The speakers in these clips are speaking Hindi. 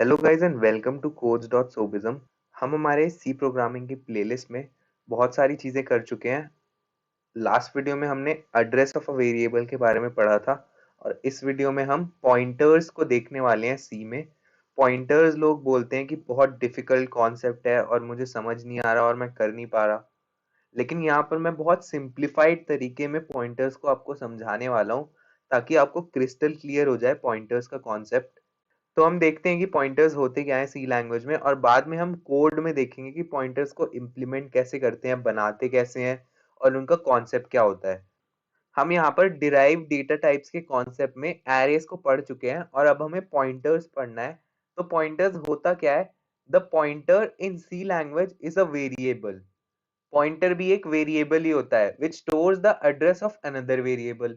Hello guys and welcome to codes.sobism। हम हमारे सी प्रोग्रामिंग की प्लेलिस्ट में बहुत सारी चीज़ें कर चुके हैं। लास्ट वीडियो में हमने एड्रेस ऑफ अ वेरिएबल के बारे में पढ़ा था और इस वीडियो में हम पॉइंटर्स को देखने वाले हैं सी में। पॉइंटर्स लोग बोलते हैं कि बहुत डिफिकल्ट कॉन्सेप्ट है और मुझे समझ नहीं आ रहा और मैं कर नहीं पा रहा, लेकिन यहाँ पर मैं बहुत सिंप्लीफाइड तरीके में पॉइंटर्स को आपको समझाने वाला हूँ ताकि आपको क्रिस्टल क्लियर हो जाए पॉइंटर्स का कॉन्सेप्ट। तो हम देखते हैं कि पॉइंटर्स होते क्या हैं सी लैंग्वेज में, और बाद में हम कोड में देखेंगे कि पॉइंटर्स को इम्प्लीमेंट कैसे करते हैं, बनाते कैसे हैं और उनका कॉन्सेप्ट क्या होता है। हम यहाँ पर डिराइव डेटा टाइप्स के कॉन्सेप्ट में एरेज को पढ़ चुके हैं और अब हमें पॉइंटर्स पढ़ना है। तो पॉइंटर्स होता क्या है? The pointer in C language is a variable. Pointer भी एक वेरिएबल ही होता है which stores the address of another variable.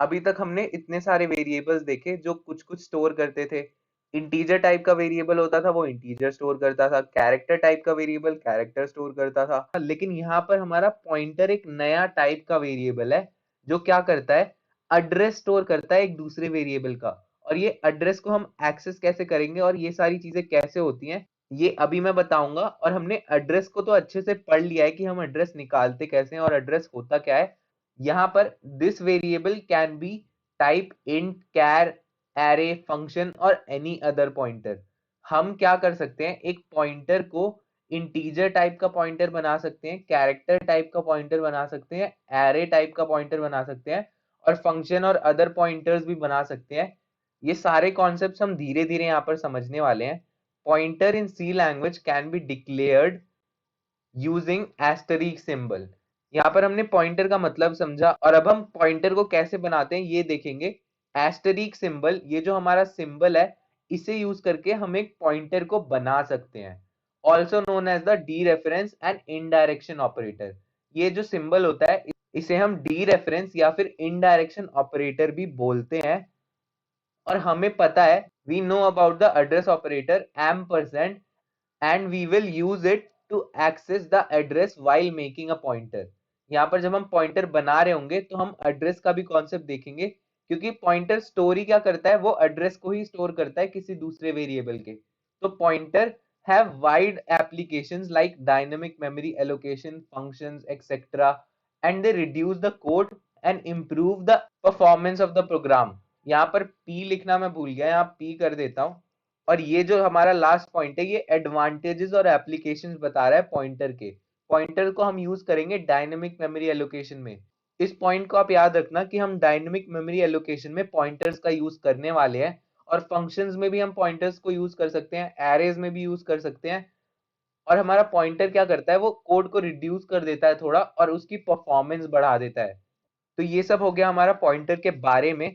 अभी तक हमने इतने सारे वेरिएबल्स देखे जो कुछ कुछ स्टोर करते थे। इंटीजर टाइप का वेरिएबल होता था, वो इंटीजर स्टोर करता था। कैरेक्टर टाइप का वेरिएबल कैरेक्टर स्टोर करता था। लेकिन यहाँ पर हमारा पॉइंटर एक नया टाइप का वेरिएबल है जो क्या करता है? एड्रेस स्टोर करता है एक दूसरे वेरिएबल का। और ये एड्रेस को हम एक्सेस कैसे करेंगे और ये सारी चीजें कैसे होती हैं, ये अभी मैं बताऊंगा। और हमने एड्रेस को तो अच्छे से पढ़ लिया है कि हम एड्रेस निकालते कैसे हैं और एड्रेस होता क्या है। यहाँ पर this variable can be type int, char, array, function और एनी अदर पॉइंटर। हम क्या कर सकते हैं? एक पॉइंटर को इंटीजर टाइप का पॉइंटर बना सकते हैं, कैरेक्टर टाइप का पॉइंटर बना सकते हैं, एरे टाइप का पॉइंटर बना सकते हैं और फंक्शन और अदर पॉइंटर्स भी बना सकते हैं। ये सारे कॉन्सेप्ट्स हम धीरे धीरे यहाँ पर समझने वाले हैं। Pointer in C language can be declared using asterisk symbol. यहाँ पर हमने पॉइंटर का मतलब समझा और अब हम पॉइंटर को कैसे बनाते हैं ये देखेंगे। एस्टरिक सिंबल, ये जो हमारा सिंबल है, इसे यूज करके हम एक पॉइंटर को बना सकते हैं। Also known as the dereference and indirection operator. ये जो सिंबल होता है इसे हम डी रेफरेंस या फिर इनडायरेक्शन ऑपरेटर भी बोलते हैं। और हमें पता है, we know about the address operator ampersand and we will use it to access the address while making a pointer। यहाँ पर जब हम पॉइंटर बना रहे होंगे तो हम एड्रेस का भी कॉन्सेप्ट देखेंगे, क्योंकि पॉइंटर स्टोरी क्या करता है? वो एड्रेस को ही स्टोर करता है किसी दूसरे वेरिएबल के। तो pointer have wide applications like dynamic memory allocation, functions etcetera, and they reduce the code and improve the performance of the program. यहाँ पर पी लिखना मैं भूल गया, यहाँ पी कर देता हूँ। और ये जो हमारा लास्ट पॉइंट है, ये एडवांटेजेस और एप्लीकेशंस बता रहा है पॉइंटर के। पॉइंटर को हम यूज करेंगे डायनेमिक मेमोरी एलोकेशन में। इस पॉइंट को आप याद रखना कि हम डायनेमिक मेमोरी एलोकेशन में पॉइंटर्स का यूज करने वाले हैं। और फंक्शंस में भी हम पॉइंटर्स को यूज कर सकते हैं, एरेज में भी यूज कर सकते हैं। और हमारा पॉइंटर क्या करता है? वो कोड को रिड्यूस कर देता है थोड़ा और उसकी परफॉर्मेंस बढ़ा देता है। तो ये सब हो गया हमारा पॉइंटर के बारे में।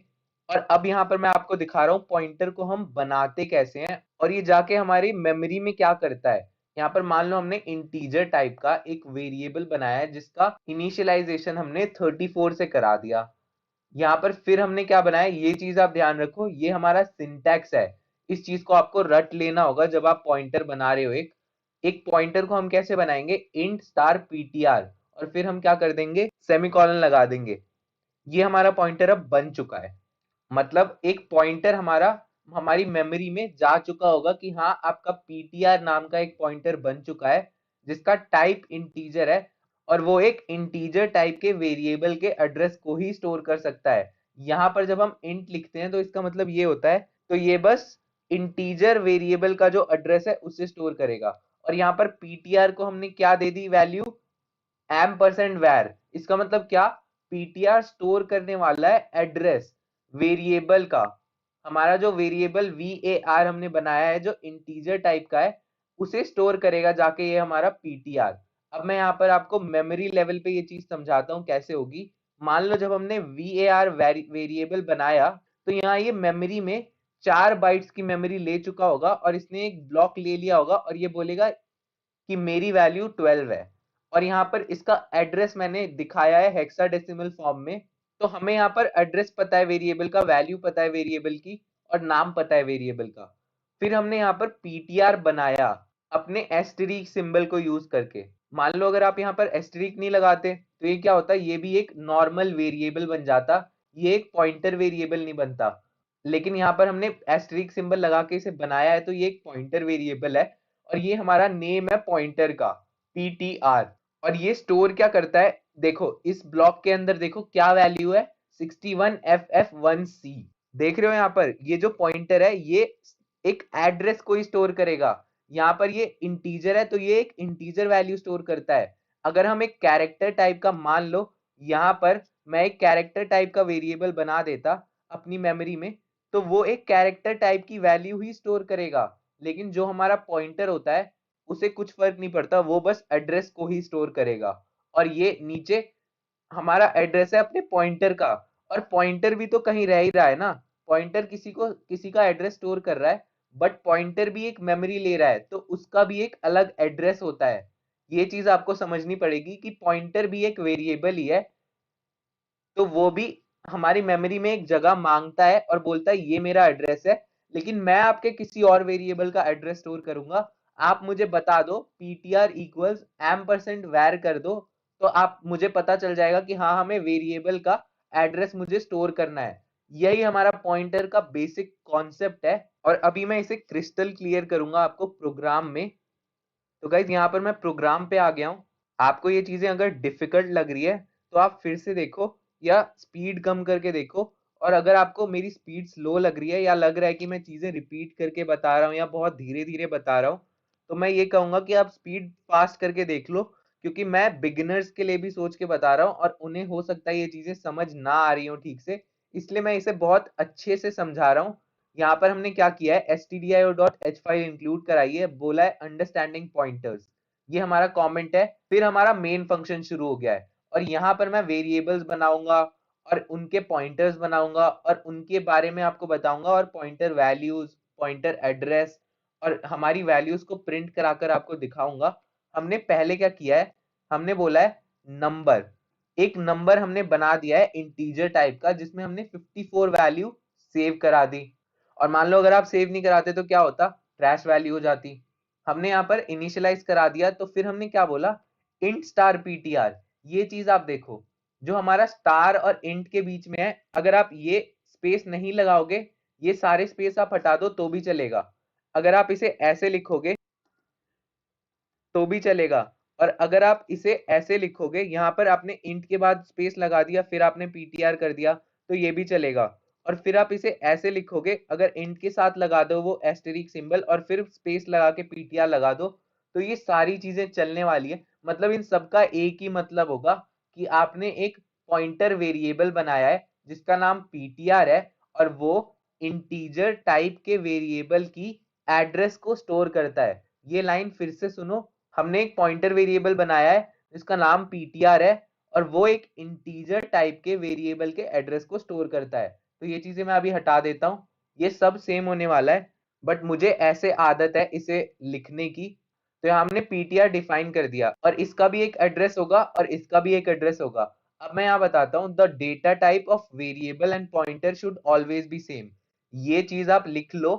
और अब यहाँ पर मैं आपको दिखा रहा हूँ पॉइंटर को हम बनाते कैसे हैं और ये जाके हमारी मेमोरी में क्या करता है। यहाँ पर मान लो हमने इंटीजर टाइप का एक वेरिएबल बनाया है जिसका इनिशियलाइजेशन हमने 34 से करा दिया। यहाँ पर फिर हमने क्या बनाया, ये चीज आप ध्यान रखो, ये हमारा सिंटैक्स है। इस चीज को आपको रट लेना होगा जब आप पॉइंटर बना रहे हो। एक एक पॉइंटर को हम कैसे बनाएंगे? इंट स्टार पीटीआर, और फिर हम क्या कर देंगे? सेमीकोलन लगा देंगे। ये हमारा पॉइंटर अब बन चुका है। मतलब एक पॉइंटर हमारा हमारी मेमोरी में जा चुका होगा कि हाँ, आपका ptr नाम का एक पॉइंटर बन चुका है जिसका टाइप इंटीजर है और वो एक इंटीजर टाइप के वेरिएबल के एड्रेस को ही स्टोर कर सकता है। यहाँ पर जब हम इंट लिखते हैं तो इसका मतलब ये होता है, तो ये बस इंटीजर वेरिएबल का जो एड्रेस है उसे स्टोर करेगा। और यहाँ पर ptr को हमने क्या दे दी वैल्यू? $var। इसका मतलब क्या? ptr स्टोर करने वाला है एड्रेस वेरिएबल का। हमारा जो वेरिएबल var हमने बनाया है जो इंटीजर टाइप का है, उसे स्टोर करेगा जाके ये हमारा ptr। अब मैं यहाँ पर आपको मेमोरी लेवल पे ये चीज समझाता हूँ कैसे होगी। मान लो जब हमने var वेरिएबल बनाया तो यहाँ ये मेमोरी में 4 बाइट्स की मेमोरी ले चुका होगा और इसने एक ब्लॉक ले लिया होगा और ये बोलेगा कि मेरी वैल्यू 12 है। और यहाँ पर इसका एड्रेस मैंने दिखाया है हेक्साडेसिमल फॉर्म में। तो हमें यहाँ पर एड्रेस पता है वेरिएबल का, वैल्यू पता है वेरिएबल की और नाम पता है वेरिएबल का। फिर हमने यहाँ पर ptr बनाया अपने एस्टेरिक सिंबल को यूज करके। मान लो अगर आप यहाँ पर एस्टेरिक नहीं लगाते तो ये क्या होता है? ये भी एक नॉर्मल वेरिएबल बन जाता, ये एक पॉइंटर वेरिएबल नहीं बनता। लेकिन यहाँ पर हमने एस्टेरिक सिंबल लगा के इसे बनाया है, तो ये एक पॉइंटर वेरिएबल है और ये हमारा नेम है पॉइंटर का, ptr। और ये स्टोर क्या करता है, देखो इस ब्लॉक के अंदर देखो क्या वैल्यू है, 61ff1c। देख रहे हो यहाँ पर ये जो पॉइंटर है ये एक एड्रेस को ही स्टोर करेगा। यहाँ पर ये इंटीजर है तो ये एक इंटीजर वैल्यू स्टोर करता है। अगर हम एक कैरेक्टर टाइप का, मान लो यहाँ पर मैं एक कैरेक्टर टाइप का वेरिएबल बना देता अपनी मेमोरी में, तो वो एक कैरेक्टर टाइप की वैल्यू ही स्टोर करेगा। लेकिन जो हमारा पॉइंटर होता है उसे कुछ फर्क नहीं पड़ता, वो बस एड्रेस को ही स्टोर करेगा। और ये नीचे हमारा एड्रेस है अपने पॉइंटर का, और पॉइंटर भी तो कहीं रह ही रहा है ना, पॉइंटर किसी का एड्रेस स्टोर कर रहा है, बट पॉइंटर भी एक मेमोरी ले रहा है तो उसका भी एक अलग एड्रेस होता है। ये चीज आपको समझनी पड़ेगी कि पॉइंटर भी एक वेरिएबल ही है, तो वो भी हमारी मेमोरी में एक जगह मांगता है और बोलता है ये मेरा एड्रेस है। लेकिन मैं आपके किसी और वेरिएबल का एड्रेस स्टोर करूंगा, आप मुझे बता दो ptr इक्वल्स $var कर दो, तो आप मुझे पता चल जाएगा कि हाँ हमें वेरिएबल का एड्रेस मुझे स्टोर करना है। यही हमारा पॉइंटर का बेसिक कॉन्सेप्ट है। और अभी मैं इसे क्रिस्टल क्लियर करूंगा आपको प्रोग्राम में। तो गाइज यहाँ पर मैं प्रोग्राम पे आ गया हूँ। आपको ये चीजें अगर डिफिकल्ट लग रही है तो आप फिर से देखो या स्पीड कम करके देखो। और अगर आपको मेरी स्पीड स्लो लग रही है या लग रहा है कि मैं चीजें रिपीट करके बता रहा हूँ या बहुत धीरे धीरे बता रहा हूँ, तो मैं ये कहूंगा कि आप स्पीड फास्ट करके देख लो, क्योंकि मैं बिगिनर्स के लिए भी सोच के बता रहा हूँ और उन्हें हो सकता है ये चीजें समझ ना आ रही हो ठीक से, इसलिए मैं इसे बहुत अच्छे से समझा रहा हूँ। यहाँ पर हमने क्या किया है, stdio.h फाइल इंक्लूड कराई है, बोला है अंडरस्टैंडिंग पॉइंटर्स, ये हमारा कमेंट है। फिर हमारा मेन फंक्शन शुरू हो गया है और यहाँ पर मैं वेरिएबल्स बनाऊंगा और उनके पॉइंटर्स बनाऊंगा और उनके बारे में आपको बताऊंगा, और पॉइंटर वैल्यूज, पॉइंटर एड्रेस और हमारी वैल्यूज को प्रिंट कराकर आपको दिखाऊंगा। हमने पहले क्या किया है, हमने बोला है नंबर, एक नंबर हमने बना दिया है इंटीजर टाइप का, जिसमें हमने 54 वैल्यू सेव करा दी। और मान लो अगर आप सेव नहीं कराते तो क्या होता, ट्रैश वैल्यू हो जाती। हमने यहाँ पर इनिशियलाइज करा दिया, तो फिर हमने क्या बोला, इंट स्टार ptr। ये चीज आप देखो, जो हमारा स्टार और इंट के बीच में है, अगर आप ये स्पेस नहीं लगाओगे, ये सारे स्पेस आप हटा दो तो भी चलेगा। अगर आप इसे ऐसे लिखोगे तो भी चलेगा। और अगर आप इसे ऐसे लिखोगे, यहाँ पर आपने इंट के बाद स्पेस लगा दिया फिर आपने ptr कर दिया, तो ये भी चलेगा। और फिर आप इसे ऐसे लिखोगे, अगर इंट के साथ लगा दो वो एस्टेरिक सिंबल और फिर स्पेस लगा के ptr लगा दो, तो ये सारी चीजें चलने वाली है। मतलब इन सबका एक ही मतलब होगा कि आपने एक पॉइंटर वेरिएबल बनाया है जिसका नाम ptr है, और वो इंटीजर टाइप के वेरिएबल की एड्रेस को स्टोर करता है। ये लाइन फिर से सुनो, हमने एक पॉइंटर वेरिएबल बनाया है जिसका नाम ptr है, और वो एक इंटीजर टाइप के वेरिएबल के एड्रेस को स्टोर करता है। तो ये चीजें मैं अभी हटा देता हूँ, ये सब सेम होने वाला है, बट मुझे ऐसे आदत है इसे लिखने की। तो यहाँ हमने ptr डिफाइन कर दिया और इसका भी एक एड्रेस होगा और इसका भी एक एड्रेस होगा। अब मैं यहाँ बताता हूँ, the data type of variable and pointer should always be same. ये चीज आप लिख लो,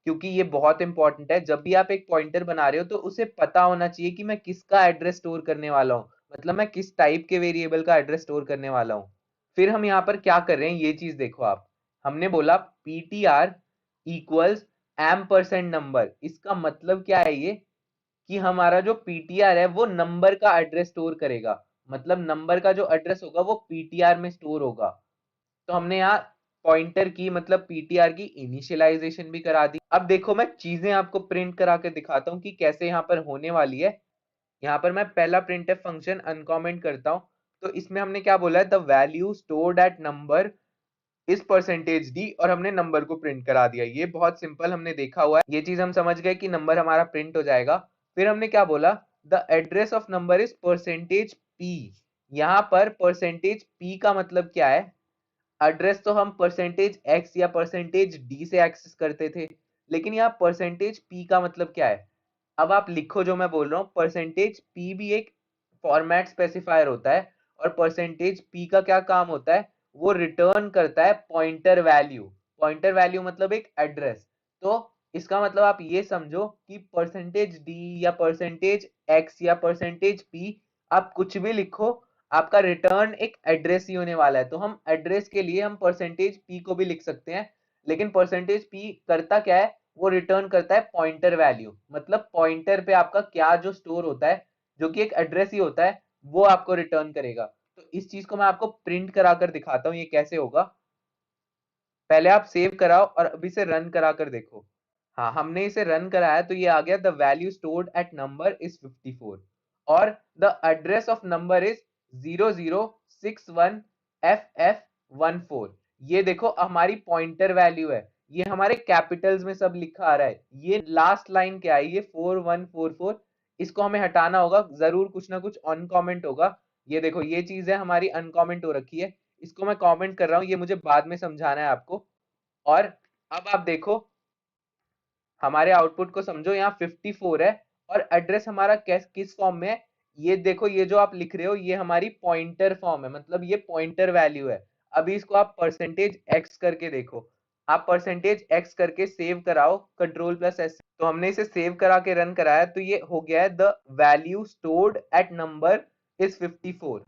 क्योंकि ये बहुत इंपॉर्टेंट है। जब भी आप एक पॉइंटर बना रहे हो तो उसे पता होना चाहिए कि मैं किसका एड्रेस स्टोर करने वाला हूँ, मतलब मैं किस टाइप के वेरिएबल का एड्रेस स्टोर करने वाला हूँ। फिर हम यहाँ पर क्या कर रहे हैं ये चीज देखो आप, हमने बोला ptr इक्वल्स एम% नंबर। इसका मतलब क्या है ये, कि हमारा जो ptr है वो नंबर का एड्रेस स्टोर करेगा, मतलब नंबर का जो एड्रेस होगा वो ptr में स्टोर होगा। तो हमने यहाँ पॉइंटर की मतलब ptr की इनिशियलाइजेशन भी करा दी। अब देखो मैं चीजें आपको प्रिंट करा के दिखाता हूँ कि कैसे यहाँ पर होने वाली है। यहाँ पर मैं पहला printf फंक्शन अनकॉमेंट करता हूँ। तो इसमें हमने क्या बोला है, the value stored eight number इस %d, और हमने नंबर को प्रिंट करा दिया। ये बहुत सिंपल हमने देखा हुआ है, ये चीज हम समझ गए कि नंबर हमारा प्रिंट हो जाएगा। फिर हमने क्या बोला, the address of number is %p। यहाँ पर %p का मतलब क्या है, एड्रेस तो हम %x या %d से एक्सेस करते थे, लेकिन यहाँ %p का मतलब क्या है। अब आप लिखो जो मैं बोल रहा हूँ, %p भी एक फॉर्मेट स्पेसिफायर होता है, और %p का क्या काम होता है, वो रिटर्न करता है पॉइंटर वैल्यू। पॉइंटर वैल्यू मतलब एक एड्रेस। तो इसका मतलब आप ये समझो कि %d या %x या %p, आप कुछ भी लिखो, आपका रिटर्न एक एड्रेस ही होने वाला है। तो हम एड्रेस के लिए हम %p को भी लिख सकते हैं, लेकिन परसेंटेज पी करता क्या है, वो रिटर्न करता है पॉइंटर वैल्यू, मतलब पॉइंटर पे आपका क्या जो स्टोर होता है, जो कि एक एड्रेस ही होता है, वो आपको रिटर्न करेगा। तो इस चीज को मैं आपको प्रिंट करा कर दिखाता हूँ ये कैसे होगा। पहले आप सेव कराओ और अभी से रन करा कर देखो। हाँ, हमने इसे रन कराया तो ये आ गया the value stored eight number is 54 और the address of number is 0061FF14। ये देखो हमारी पॉइंटर वैल्यू है, ये हमारे कैपिटल्स में सब लिखा आ रहा है। ये लास्ट लाइन क्या है, ये 4144, इसको हमें हटाना होगा, जरूर कुछ ना कुछ अनकॉमेंट होगा। ये देखो ये चीज है हमारी अनकॉमेंट हो रखी है, इसको मैं कमेंट कर रहा हूँ, ये मुझे बाद में समझाना है आपको। और अब आप देखो हमारे आउटपुट को समझो, यहाँ 54 है और एड्रेस हमारा किस फॉर्म में है, ये देखो ये जो आप लिख रहे हो ये हमारी पॉइंटर फॉर्म है, मतलब ये पॉइंटर वैल्यू है। अभी इसको आप परसेंटेज एक्स करके देखो, आप परसेंटेज एक्स करके सेव कराओ Ctrl+S। तो हमने इसे सेव करा के रन कराया तो ये हो गया है the value stored eight number is 54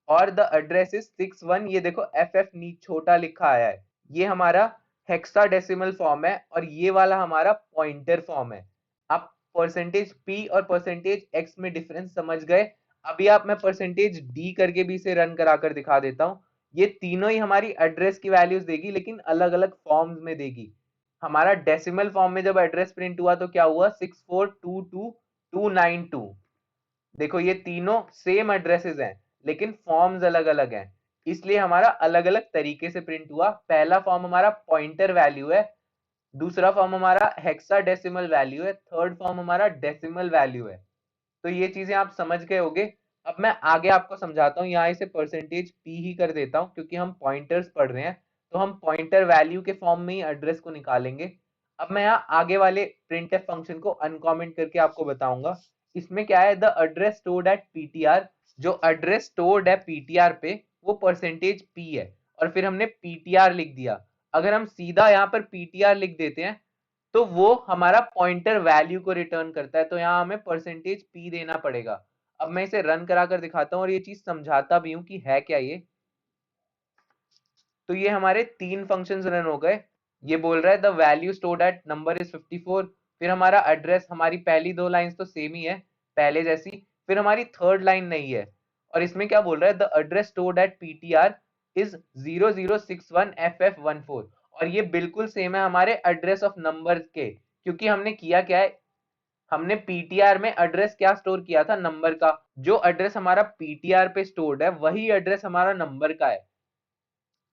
और द एड्रेस इज 61। ये देखो एफ एफ नी छोटा लिखा आया है, ये हमारा हेक्साडेसिमल फॉर्म है और ये वाला हमारा पॉइंटर फॉर्म है। आप परसेंटेज पी और परसेंटेज एक्स में डिफरेंस समझ गए। अभी आप मैं परसेंटेज डी करके भी इसे रन करा कर दिखा देता हूँ। ये तीनों ही हमारी एड्रेस की वैल्यूज देगी, लेकिन अलग अलग फॉर्म्स में देगी। हमारा डेसिमल फॉर्म में जब एड्रेस प्रिंट हुआ तो क्या हुआ, 6422292। देखो ये तीनों सेम एड्रेसेस हैं, लेकिन फॉर्म्स अलग अलग हैं, इसलिए हमारा अलग अलग तरीके से प्रिंट हुआ। पहला फॉर्म हमारा पॉइंटर वैल्यू है, दूसरा फॉर्म हमारा हेक्साडेसिमल वैल्यू है, थर्ड फॉर्म हमारा डेसिमल वैल्यू है। तो ये चीजें आप समझ गए होगे। अब मैं आगे आपको समझाता हूँ, यहाँ इसे परसेंटेज पी ही कर देता हूँ क्योंकि हम पॉइंटर्स पढ़ रहे हैं, तो हम पॉइंटर वैल्यू के फॉर्म में ही एड्रेस को निकालेंगे। अब मैं यहाँ आगे वाले प्रिंटफ फंक्शन को अनकॉमेंट करके आपको बताऊंगा। इसमें क्या है, the address stored at PTR, जो एड्रेस स्टोर्ड है पीटीआर पे वो परसेंटेज पी है और फिर हमने पीटीआर लिख दिया। अगर हम सीधा यहाँ पर पीटीआर लिख देते हैं तो वो हमारा पॉइंटर वैल्यू को रिटर्न करता है, तो यहाँ हमें परसेंटेज पी देना पड़ेगा। अब मैं इसे रन करा कर दिखाता हूँ और ये चीज समझाता भी हूँ कि है क्या ये। तो ये हमारे तीन फंक्शंस रन हो गए। ये बोल रहा है the value stored eight number is 54, फिर हमारा एड्रेस, हमारी पहली दो लाइंस तो सेम ही है पहले जैसी, फिर हमारी थर्ड लाइन नहीं है। और इसमें क्या बोल रहा है, the address stored at PTR is 0061FF14, और ये बिल्कुल सेम है हमारे एड्रेस ऑफ नंबर के, क्योंकि हमने किया क्या है, हमने पीटीआर में एड्रेस क्या स्टोर किया था, नंबर का। जो एड्रेस हमारा पीटीआर पे स्टोर्ड है वही एड्रेस हमारा नंबर का है।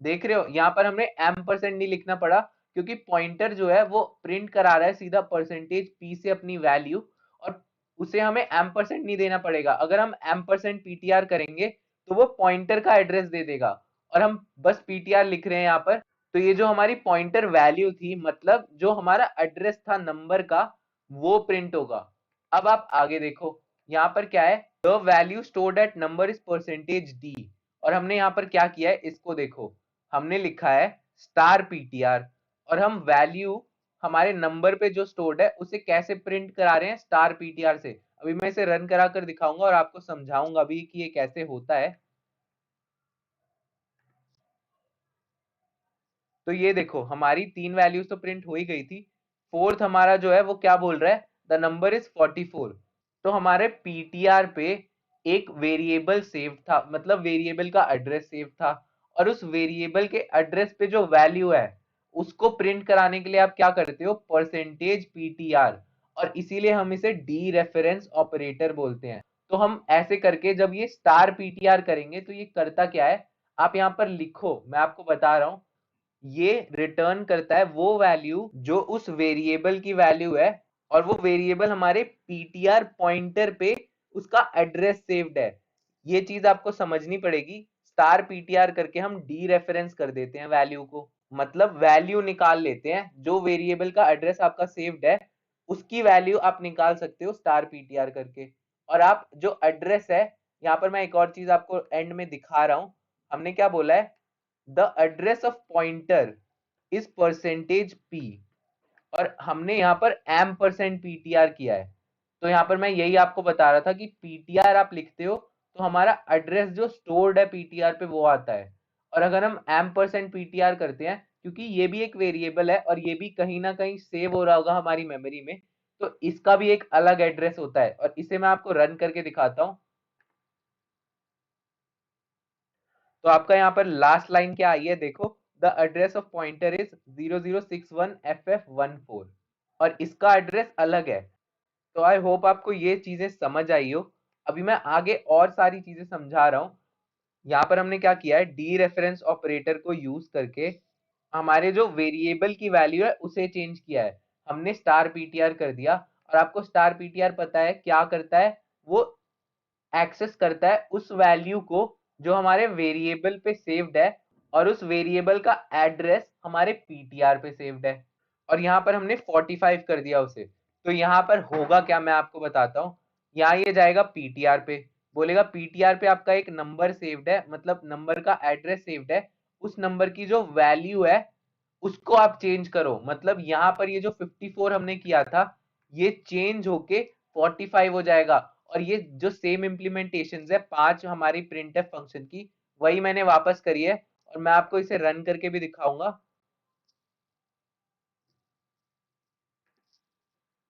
देख रहे हो यहाँ पर हमने एम परसेंट नहीं लिखना पड़ा, क्योंकि पॉइंटर जो है वो प्रिंट करा रहा है सीधा परसेंटेज पी से अपनी वैल्यू, और उसे हमें एम परसेंट नहीं देना पड़ेगा। अगर हम एम परसेंट पीटीआर करेंगे तो वो पॉइंटर का एड्रेस दे देगा, और हम बस पीटीआर लिख रहे हैं यहाँ पर। तो ये जो हमारी पॉइंटर वैल्यू थी, मतलब जो हमारा एड्रेस था नंबर का, वो प्रिंट होगा। अब आप आगे देखो यहाँ पर क्या है, the value stored eight number is percentage D, और हमने यहाँ पर क्या किया है इसको देखो, हमने लिखा है स्टार पीटीआर, और हम वैल्यू हमारे नंबर पे जो स्टोर्ड है उसे कैसे प्रिंट करा रहे हैं, स्टार पीटीआर से। अभी मैं इसे रन करा कर दिखाऊंगा और आपको समझाऊंगा भी कि ये कैसे होता है। तो ये देखो हमारी तीन वैल्यूज तो प्रिंट हो ही गई थी, फोर्थ हमारा जो है वो क्या बोल रहा है, द नंबर इज 44। तो हमारे पीटीआर पे एक वेरिएबल सेव था, मतलब वेरिएबल का एड्रेस सेव था, और उस वेरिएबल के एड्रेस पे जो वैल्यू है उसको प्रिंट कराने के लिए आप क्या करते हो, परसेंटेज पीटीआर, और इसीलिए हम इसे डी रेफरेंस ऑपरेटर बोलते हैं। तो हम ऐसे करके जब ये स्टार पीटीआर करेंगे तो ये करता क्या है, आप यहाँ पर लिखो, मैं आपको बता रहा हूँ। ये रिटर्न करता है वो वैल्यू जो उस वेरिएबल की वैल्यू है, और वो वेरिएबल हमारे पीटीआर पॉइंटर पे उसका एड्रेस सेव्ड है। ये चीज आपको समझनी पड़ेगी। स्टार पीटीआर करके हम डी रेफरेंस कर देते हैं वैल्यू को, मतलब वैल्यू निकाल लेते हैं, जो वेरिएबल का एड्रेस आपका सेव्ड है उसकी वैल्यू आप निकाल सकते हो स्टार पीटीआर करके। और आप जो एड्रेस है, यहाँ पर मैं एक और चीज आपको एंड में दिखा रहा हूं, हमने क्या बोला है, the address of pointer is percentage P, और हमने यहाँ पर एम परसेंट पीटीआर किया है। तो यहाँ पर मैं यही आपको बता रहा था कि पीटीआर आप लिखते हो तो हमारा एड्रेस जो स्टोर्ड है पीटीआर पे वो आता है, और अगर हम एम परसेंट पीटीआर करते हैं क्योंकि ये भी एक वेरिएबल है और ये भी कहीं ना कहीं सेव हो रहा होगा हमारी मेमोरी में, तो इसका भी एक अलग एड्रेस होता है और इसे मैं आपको रन करके दिखाता हूँ। तो आपका यहाँ पर लास्ट लाइन क्या आई है देखो, the address of pointer is 0061FF14 और इसका एड्रेस अलग है। तो आई होप आपको ये चीजें समझ आई हो। अभी मैं आगे और सारी चीजें समझा रहा हूँ। यहाँ पर हमने क्या किया है, डी रेफरेंस ऑपरेटर को यूज करके हमारे जो वेरिएबल की वैल्यू है उसे चेंज किया है। हमने स्टार पीटीआर कर दिया और आपको स्टार पीटीआर पता है क्या करता है, वो एक्सेस करता है उस वैल्यू को जो हमारे वेरिएबल पे सेव्ड है और उस वेरिएबल का एड्रेस हमारे पीटीआर पे सेव्ड है। और यहाँ पर हमने 45 कर दिया उसे। तो यहाँ पर होगा क्या मैं आपको बताता हूँ। यहाँ ये जाएगा पीटीआर पे, बोलेगा पीटीआर पे आपका एक नंबर सेव्ड है, मतलब नंबर का एड्रेस सेव्ड है, उस नंबर की जो वैल्यू है उसको आप चेंज करो। मतलब यहाँ पर ये जो 54 हमने किया था ये चेंज होके 45 हो जाएगा। और ये जो सेम इम्प्लीमेंटेशन है 5 हमारी प्रिंटफ फंक्शन की, वही मैंने वापस करी है और मैं आपको इसे रन करके भी दिखाऊंगा।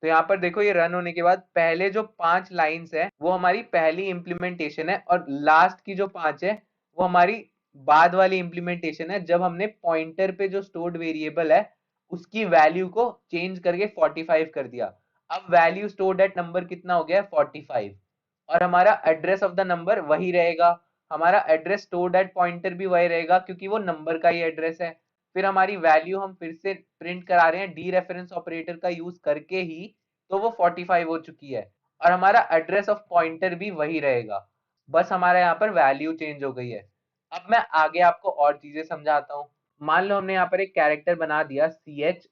तो यहाँ पर देखो ये रन होने के बाद पहले जो 5 लाइंस है वो हमारी पहली इंप्लीमेंटेशन है और लास्ट की जो 5 है वो हमारी बाद वाली इंप्लीमेंटेशन है, जब हमने पॉइंटर पे जो स्टोर्ड वेरिएबल है उसकी वैल्यू को चेंज करके 45 कर दिया। अब वैल्यू स्टोर्ड एट नंबर कितना हो गया है 45 और हमारा एड्रेस ऑफ द नंबर वही रहेगा। हमारा एड्रेस स्टोर्ड एट पॉइंटर भी वही रहेगा क्योंकि वो नंबर का ही एड्रेस है। फिर हमारी वैल्यू हम फिर से प्रिंट करा रहे हैं डी रेफरेंस ऑपरेटर का यूज करके ही, तो वो 45 हो चुकी है और हमारा एड्रेस ऑफ पॉइंटर भी वही रहेगा, बस हमारा यहाँ पर वैल्यू चेंज हो गई है। अब मैं आगे आपको और चीजें समझाता हूँ। मान लो हमने यहाँ पर एक कैरेक्टर बना दिया CH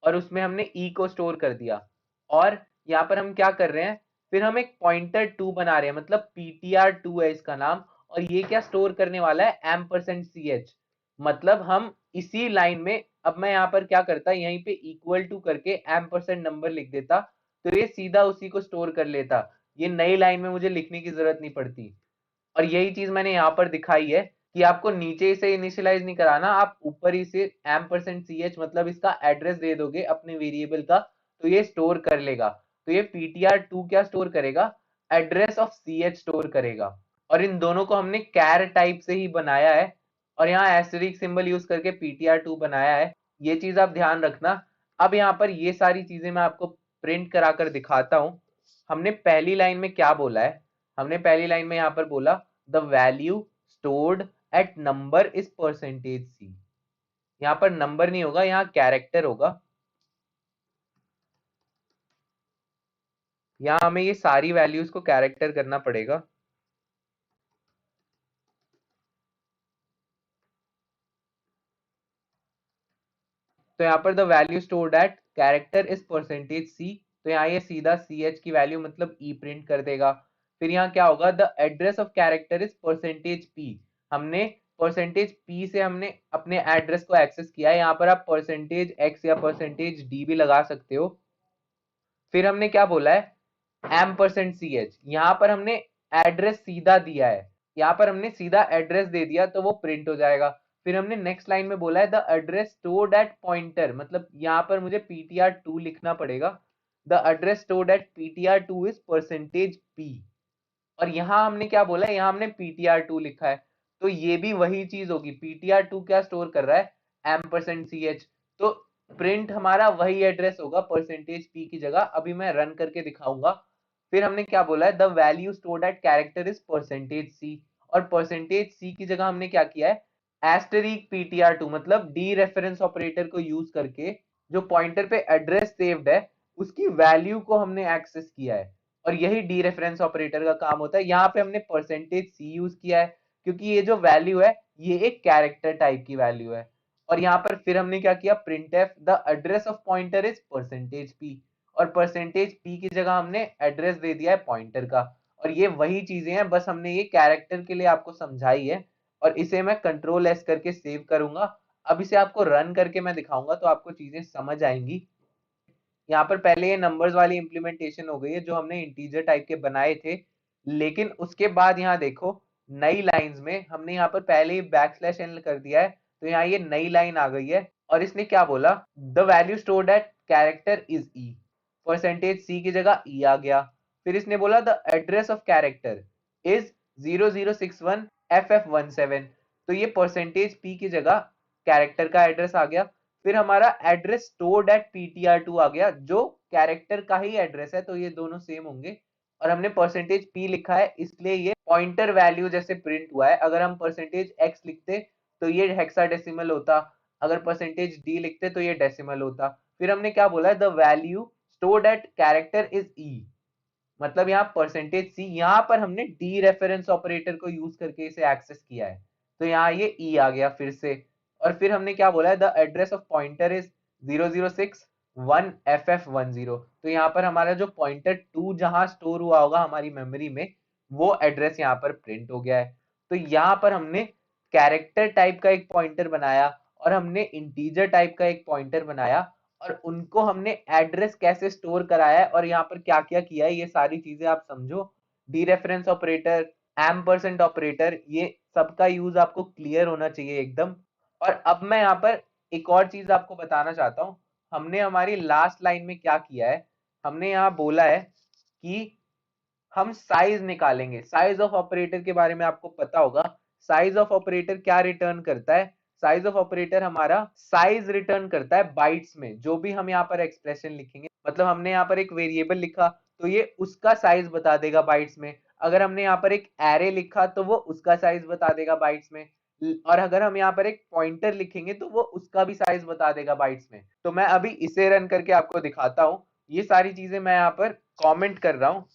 और उसमें हमने ई को स्टोर कर दिया और यहाँ पर हम क्या कर रहे हैं, फिर हम एक पॉइंटर 2 बना रहे हैं, मतलब ptr2 है इसका नाम। और ये क्या स्टोर करने वाला है %ch, मतलब हम इसी लाइन में, अब मैं यहाँ पर क्या करता यहीं पे इक्वल टू करके एम्परसेंड नंबर लिख देता तो ये सीधा उसी को स्टोर कर लेता, ये नई लाइन में मुझे लिखने की जरूरत नहीं पड़ती। और यही चीज मैंने यहाँ पर दिखाई है कि आपको नीचे से इनिशियलाइज नहीं कराना, आप ऊपर ही से %ch मतलब इसका एड्रेस दे दोगे अपने वेरिएबल का तो ये स्टोर कर लेगा। तो ये ptr2 क्या स्टोर करेगा, एड्रेस ऑफ ch स्टोर करेगा। और इन दोनों को हमने कैर टाइप से ही बनाया है और यहाँ एस्टेरिक सिंबल यूज करके ptr2 बनाया है, ये चीज आप ध्यान रखना। अब यहाँ पर ये सारी चीजें मैं आपको प्रिंट करा कर दिखाता हूँ। हमने पहली लाइन में क्या बोला है, हमने पहली लाइन में यहाँ पर बोला the value stored eight number is %c। यहाँ पर नंबर नहीं होगा, यहाँ कैरेक्टर होगा। यहाँ हमें ये सारी वैल्यूज को कैरेक्टर करना पड़ेगा। तो यहाँ पर the value stored at character is %c, तो यहाँ ये सीधा ch की वैल्यू मतलब e प्रिंट कर देगा। फिर यहाँ क्या होगा, the address of character is %p, हमने %p से हमने अपने एड्रेस को एक्सेस किया है। यहाँ पर आप %x या %d भी लगा सकते हो। फिर हमने क्या बोला है, %ch, यहाँ पर हमने एड्रेस सीधा दिया है, यहाँ पर हमने सीधा एड्रेस दे दिया तो वो प्रिंट हो जाएगा। फिर हमने नेक्स्ट लाइन में बोला है the address stored at pointer, मतलब यहाँ पर मुझे ptr2 लिखना पड़ेगा। The address stored at ptr2 is %p और यहाँ हमने क्या बोला है, यहाँ हमने ptr2 लिखा है, तो ये भी वही चीज होगी। ptr2 क्या स्टोर कर रहा है, %ch, तो प्रिंट हमारा वही एड्रेस होगा %p की जगह। अभी मैं रन करके दिखाऊंगा। फिर हमने क्या बोला है, the value stored at character is %c और %c की जगह हमने क्या किया है, एस्टेरिक ptr2 मतलब डी रेफरेंस ऑपरेटर को यूज करके जो पॉइंटर पे एड्रेस सेव्ड है उसकी वैल्यू को हमने एक्सेस किया है। और यही डी रेफरेंस ऑपरेटर का काम होता है। यहाँ पे हमने %c यूज किया है क्योंकि ये जो वैल्यू है ये एक कैरेक्टर टाइप की वैल्यू है। और यहाँ पर फिर हमने क्या किया, printf the address of pointer is %p और %p की जगह हमने एड्रेस दे दिया है पॉइंटर का। और ये वही चीजें हैं, बस हमने ये कैरेक्टर के लिए आपको समझाई है और इसे मैं कंट्रोल S करके सेव करूंगा। अब इसे आपको रन करके मैं दिखाऊंगा तो आपको चीजें समझ आएंगी। यहाँ पर पहले ये नंबर्स वाली इंप्लीमेंटेशन हो गई है जो हमने इंटीजर टाइप के बनाए थे, लेकिन उसके बाद यहाँ देखो नई लाइंस में हमने यहाँ पर पहले ही \n कर दिया है तो यहाँ ये नई लाइन आ गई है और इसने क्या बोला, the value stored at character is E, percentage C की जगह ई आ गया। फिर इसने बोला the address of character is 0061 FF17, तो ये परसेंटेज पी की जगह कैरेक्टर का एड्रेस आ गया। फिर हमारा एड्रेस स्टोर्ड एट PTR2 आ गया, जो कैरेक्टर का ही एड्रेस है, तो ये दोनों सेम होंगे। और हमने परसेंटेज पी लिखा है, इसलिए ये पॉइंटर वैल्यू जैसे प्रिंट हुआ है। अगर हम परसेंटेज एक्स लिखते तो ये हेक्साडेसिमल होता, अगर परसेंटेज डी लिखते तो ये डेसिमल होता। फिर हमने क्या बोला है, the value stored at character is E, मतलब यहाँ परसेंटेज सी, यहाँ पर हमने डी रेफरेंस ऑपरेटर को यूज करके इसे एक्सेस किया है, तो यहाँ ये ई आ गया फिर से। और फिर हमने क्या बोला है, the address of pointer is 0061 FF10, तो यहाँ पर हमारा जो पॉइंटर 2 जहां स्टोर हुआ होगा हमारी मेमोरी में, वो एड्रेस यहाँ पर प्रिंट हो गया है। तो यहाँ पर हमने कैरेक्टर टाइप का एक पॉइंटर बनाया और हमने इंटीजर टाइप का एक पॉइंटर बनाया, और उनको हमने एड्रेस कैसे स्टोर कराया है और यहाँ पर क्या क्या किया है, ये सारी चीजें आप समझो। D reference operator, ampersand operator, ये सबका यूज आपको क्लियर होना चाहिए एकदम। और अब मैं यहाँ पर एक और चीज आपको बताना चाहता हूँ। हमने हमारी लास्ट लाइन में क्या किया है, हमने यहाँ बोला है कि हम साइज निकालेंगे। साइज ऑफ ऑपरेटर के बारे में आपको पता होगा। साइज ऑफ ऑपरेटर क्या रिटर्न करता है, साइज ऑफ ऑपरेटर हमारा साइज रिटर्न करता है बाइट्स में। जो भी हम यहाँ पर एक्सप्रेशन लिखेंगे, मतलब हमने यहाँ पर एक वेरिएबल लिखा तो ये उसका साइज बता देगा बाइट्स में। अगर हमने यहाँ पर एक एरे लिखा तो वो उसका साइज बता देगा बाइट्स में। और अगर हम यहाँ पर एक पॉइंटर लिखेंगे तो वो उसका भी साइज बता देगा बाइट्स में। तो मैं अभी इसे रन करके आपको दिखाता हूँ। ये सारी चीजें मैं यहाँ पर कॉमेंट कर रहा हूँ,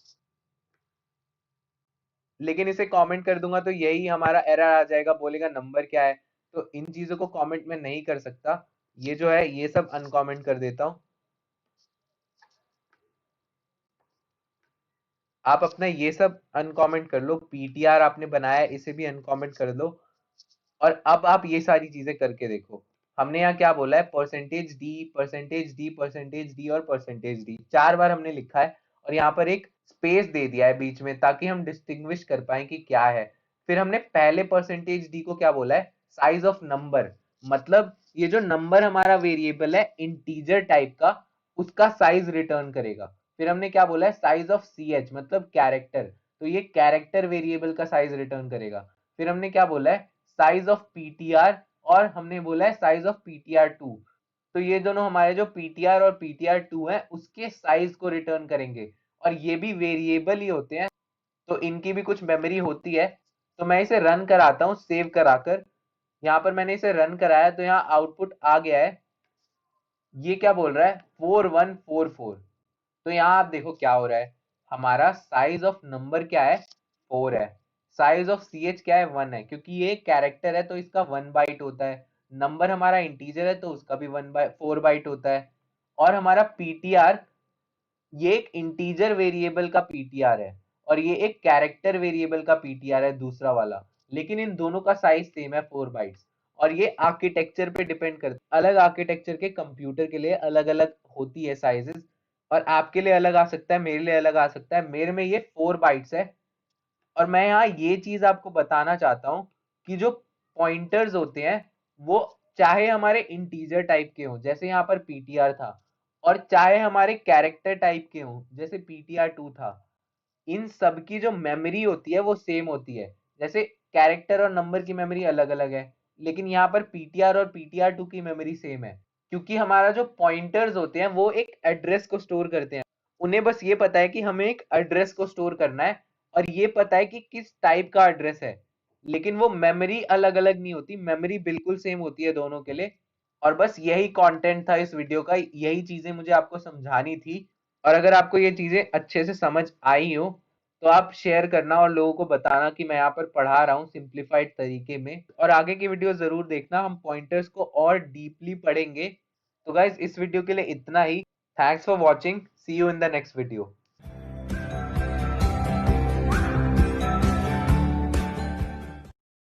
लेकिन इसे कमेंट कर दूंगा तो यही हमारा एरर आ जाएगा, बोलेगा नंबर क्या है। तो इन चीजों को कमेंट में नहीं कर सकता, ये जो है ये सब अनकमेंट कर देता हूं। आप अपना ये सब अनकमेंट कर लो, पीटीआर आपने बनाया है इसे भी अनकमेंट कर लो। और अब आप ये सारी चीजें करके देखो। हमने यहाँ क्या बोला है, percentage D, percentage D, percentage D और परसेंटेज डी, 4 बार हमने लिखा है। और यहाँ पर एक स्पेस दे दिया है बीच में ताकि हम डिस्टिंग्विश कर पाए कि क्या है। फिर हमने पहले परसेंटेज डी को क्या बोला है, साइज ऑफ नंबर, मतलब ये जो नंबर हमारा वेरिएबल है इंटीजर टाइप का, उसका साइज रिटर्न करेगा। फिर हमने क्या बोला है, साइज ऑफ ch, मतलब कैरेक्टर, तो ये कैरेक्टर वेरिएबल का साइज रिटर्न करेगा। फिर हमने क्या बोला है, साइज ऑफ पीटीआर, और हमने बोला है साइज ऑफ पीटीआर2, तो ये दोनों हमारे जो पीटीआर और पीटीआर2 है उसके साइज को रिटर्न करेंगे। और ये भी वेरिएबल ही होते हैं, तो इनकी भी कुछ मेमोरी होती है। तो मैं इसे रन कराता हूँ सेव कराकर। यहाँ पर मैंने इसे रन कराया तो यहाँ आउटपुट आ गया है। ये क्या बोल रहा है, 4144। तो यहाँ आप देखो क्या हो रहा है, हमारा साइज ऑफ नंबर क्या है, 4 है। साइज ऑफ ch क्या है, 1 है, क्योंकि ये कैरेक्टर है तो इसका 1 बाइट होता है। नंबर हमारा इंटीजर है तो उसका भी 4 बाइट होता है। और हमारा ptr, ये एक इंटीजर वेरिएबल का पीटीआर है और ये एक कैरेक्टर वेरिएबल का पीटीआर है दूसरा वाला, लेकिन इन दोनों का साइज सेम है 4 बाइट्स। और ये आर्किटेक्चर पे डिपेंड करता है, अलग आर्किटेक्चर के कंप्यूटर के लिए अलग अलग होती है साइजेस, और आपके लिए अलग आ सकता है, मेरे लिए अलग आ सकता है। मेरे में ये 4 बाइट्स है। और मैं यहाँ ये चीज आपको बताना चाहता हूँ कि जो पॉइंटर्स होते हैं वो चाहे हमारे इंटीजर टाइप के हों जैसे यहाँ पर पीटीआर था, और चाहे हमारे कैरेक्टर टाइप के हों जैसे पीटीआर2 था, इन सब की जो मेमोरी होती है वो सेम होती है। जैसे कैरेक्टर और नंबर की मेमोरी अलग अलग है, लेकिन यहाँ पर पीटीआर और पीटीआर2 की मेमोरी सेम है, क्योंकि हमारा जो पॉइंटर्स होते हैं वो एक एड्रेस को स्टोर करते हैं। उन्हें बस ये पता है कि हमें एक एड्रेस को स्टोर करना है, और ये पता है कि किस टाइप का एड्रेस है, लेकिन वो मेमोरी अलग अलग नहीं होती, मेमोरी बिल्कुल सेम होती है दोनों के लिए। और बस यही कंटेंट था इस वीडियो का, यही चीजें मुझे आपको समझानी थी। और अगर आपको ये चीजें अच्छे से समझ आई हो तो आप शेयर करना और लोगों को बताना कि मैं यहाँ पर पढ़ा रहा हूँ सिंप्लीफाइड तरीके में। और आगे की वीडियो जरूर देखना, हम पॉइंटर्स को और डीपली पढ़ेंगे। तो गाइज इस वीडियो के लिए इतना ही। Thanks for watching, see you in the next video.